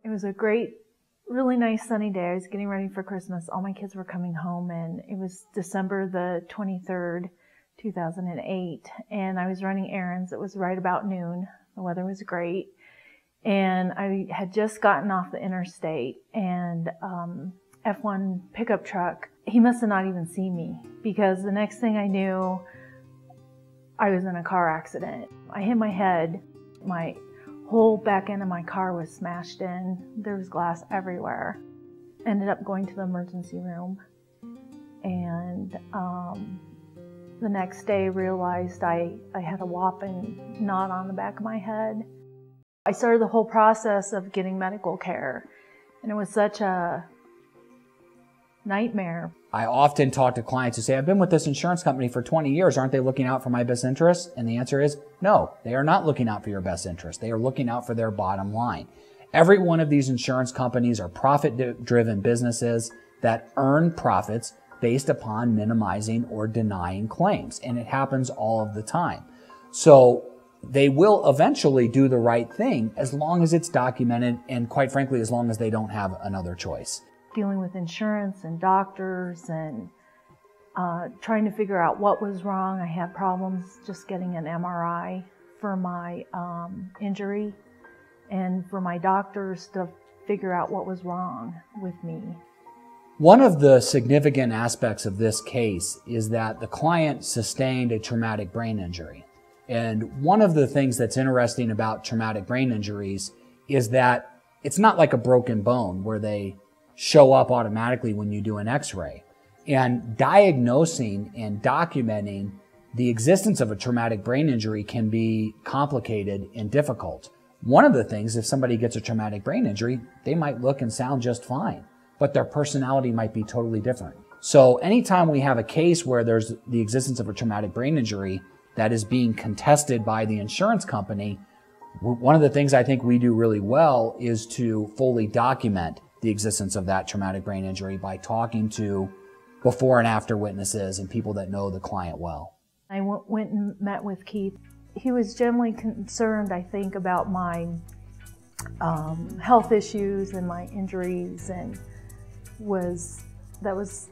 It was a great, really nice sunny day. I was getting ready for Christmas. All my kids were coming home, and it was December the 23rd, 2008, and I was running errands. It was right about noon. The weather was great, and I had just gotten off the interstate, and F1 pickup truck, he must have not even seen me, because the next thing I knew, I was in a car accident. I hit my head. My whole back end of my car was smashed in. There was glass everywhere. Ended up going to the emergency room, and the next day realized I had a whopping knot on the back of my head. I started the whole process of getting medical care, and it was such a nightmare. I often talk to clients who say, I've been with this insurance company for 20 years. Aren't they looking out for my best interests? And the answer is no, they are not looking out for your best interest. They are looking out for their bottom line. Every one of these insurance companies are profit-driven businesses that earn profits based upon minimizing or denying claims. And it happens all of the time. So they will eventually do the right thing as long as it's documented, and quite frankly, as long as they don't have another choice. Dealing with insurance and doctors and trying to figure out what was wrong. I had problems just getting an MRI for my injury, and for my doctors to figure out what was wrong with me. One of the significant aspects of this case is that the client sustained a traumatic brain injury. And one of the things that's interesting about traumatic brain injuries is that it's not like a broken bone where they show up automatically when you do an X-ray. And diagnosing and documenting the existence of a traumatic brain injury can be complicated and difficult. One of the things, if somebody gets a traumatic brain injury, they might look and sound just fine, but their personality might be totally different. So anytime we have a case where there's the existence of a traumatic brain injury that is being contested by the insurance company, one of the things I think we do really well is to fully document the existence of that traumatic brain injury by talking to before and after witnesses and people that know the client well. I went and met with Keith. He was generally concerned, I think, about my health issues and my injuries, and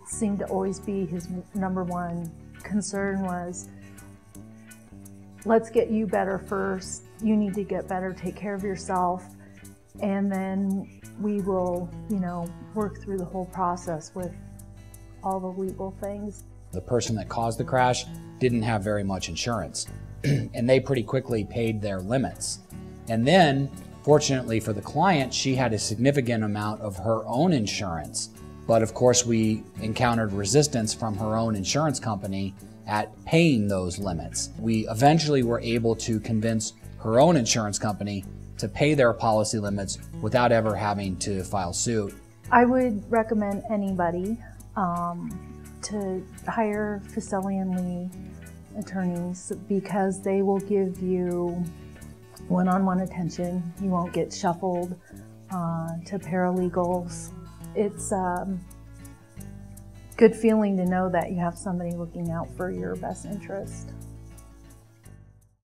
seemed to always be his number one concern was, let's get you better first. You need to get better, take care of yourself, and then we will, work through the whole process with all the legal things. The person that caused the crash didn't have very much insurance, and they pretty quickly paid their limits. And then, fortunately for the client, she had a significant amount of her own insurance. But of course, we encountered resistance from her own insurance company at paying those limits. We eventually were able to convince her own insurance company to pay their policy limits without ever having to file suit. I would recommend anybody to hire Fuselian Lee attorneys, because they will give you one-on-one attention. You won't get shuffled to paralegals. It's a good feeling to know that you have somebody looking out for your best interest.